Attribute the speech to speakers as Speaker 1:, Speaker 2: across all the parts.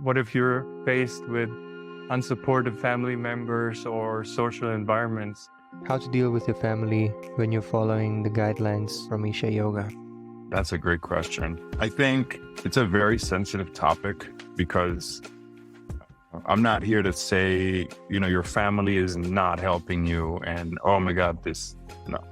Speaker 1: what if you're faced with unsupportive family members or social environments?
Speaker 2: How to deal with your family when you're following the guidelines from Isha Yoga?
Speaker 3: That's a great question. I think it's a very sensitive topic because I'm not here to say, your family is not helping you and, oh my God, no.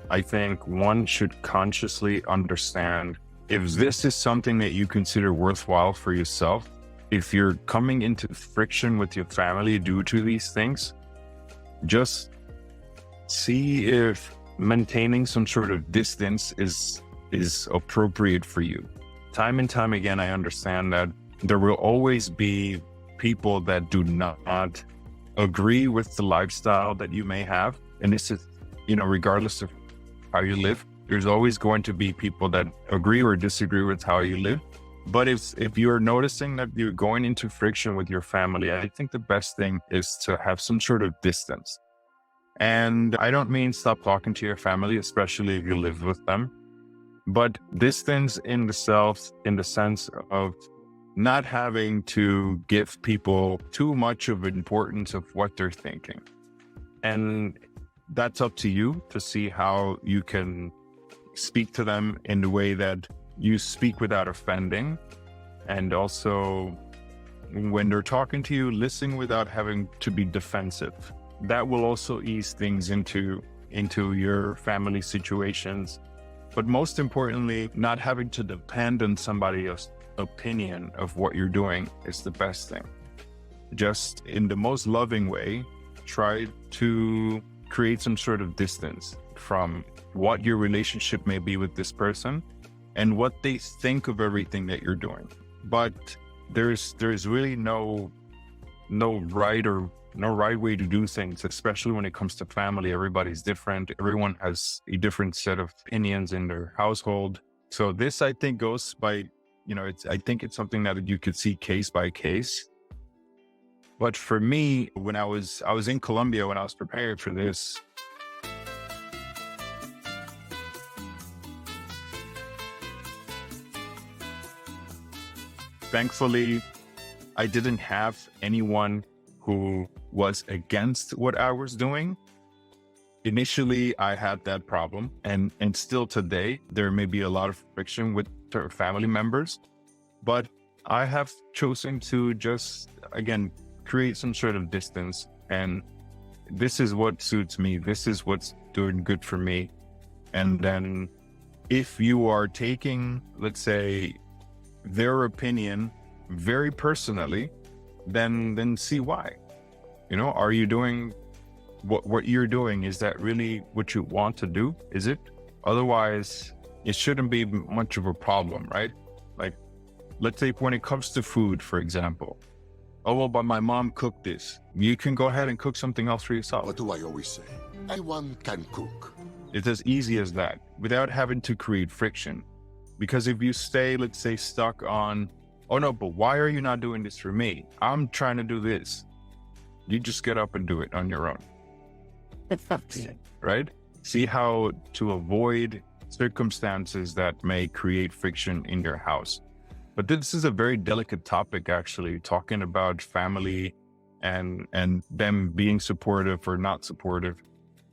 Speaker 3: I think one should consciously understand if this is something that you consider worthwhile for yourself, if you're coming into friction with your family due to these things, just see if maintaining some sort of distance is appropriate for you. Time and time again, I understand that there will always be people that do not agree with the lifestyle that you may have. And this is, regardless of how you live, there's always going to be people that agree or disagree with how you live. But if you're noticing that you're going into friction with your family, I think the best thing is to have some sort of distance. And I don't mean stop talking to your family, especially if you live with them, but distance in the sense of not having to give people too much of importance of what they're thinking. And that's up to you to see how you can speak to them in the way that you speak without offending. And also when they're talking to you, listen without having to be defensive. That will also ease things into your family situations. But most importantly, not having to depend on somebody else's opinion of what you're doing is the best thing. Just in the most loving way, try to create some sort of distance from what your relationship may be with this person and what they think of everything that you're doing. But there's really no right way to do things, especially when it comes to family. Everybody's different. Everyone has a different set of opinions in their household. So this, I think, goes by, I think it's something that you could see case by case. But for me, when I was in Colombia, when I was preparing for this, thankfully, I didn't have anyone who was against what I was doing. Initially, I had that problem, and still today, there may be a lot of friction with family members, but I have chosen to just, again, create some sort of distance. And this is what suits me. This is what's doing good for me. And then if you are taking, let's say, their opinion very personally, then see why. Are you doing what you're doing? Is that really what you want to do? Is it? Otherwise, it shouldn't be much of a problem, right? Like, let's say when it comes to food, for example, oh, well, but my mom cooked this. You can go ahead and cook something else for yourself.
Speaker 4: What do I always say? Anyone can cook.
Speaker 3: It's as easy as that, without having to create friction. Because if you stay, let's say, stuck on, oh no, but why are you not doing this for me? I'm trying to do this. You just get up and do it on your own. Right? See how to avoid circumstances that may create friction in your house. But this is a very delicate topic, actually, talking about family and them being supportive or not supportive.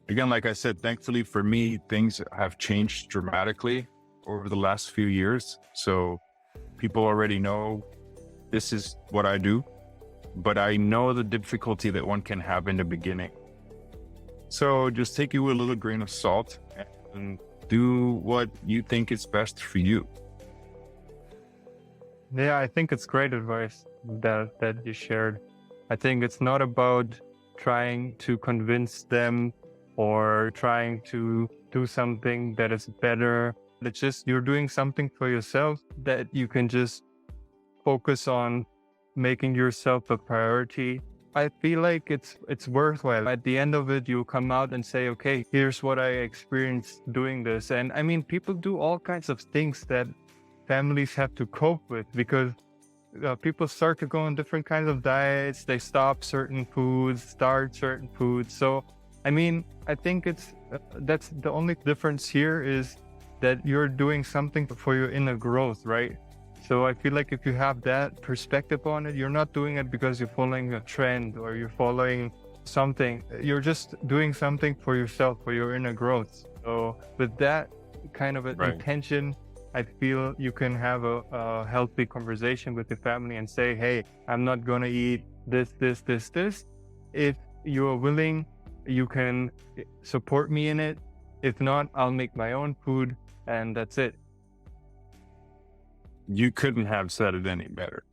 Speaker 3: Again, like I said, thankfully for me, things have changed dramatically over the last few years. So people already know this is what I do, but I know the difficulty that one can have in the beginning. So just take it with a little grain of salt and do what you think is best for you.
Speaker 1: Yeah, I think it's great advice that you shared. I think it's not about trying to convince them or trying to do something that is better. It's just you're doing something for yourself that you can just focus on making yourself a priority. I feel like it's worthwhile. At the end of it, you come out and say, okay, here's what I experienced doing this. And I mean, people do all kinds of things that families have to cope with because people start to go on different kinds of diets. They stop certain foods, start certain foods. So, I mean, I think that's the only difference here is that you're doing something for your inner growth, right? So I feel like if you have that perspective on it, you're not doing it because you're following a trend or you're following something. You're just doing something for yourself, for your inner growth. So with that kind of an
Speaker 3: Right.
Speaker 1: intention, I feel you can have a healthy conversation with your family and say, hey, I'm not going to eat this. If you're willing, you can support me in it. If not, I'll make my own food, and that's it.
Speaker 3: You couldn't have said it any better.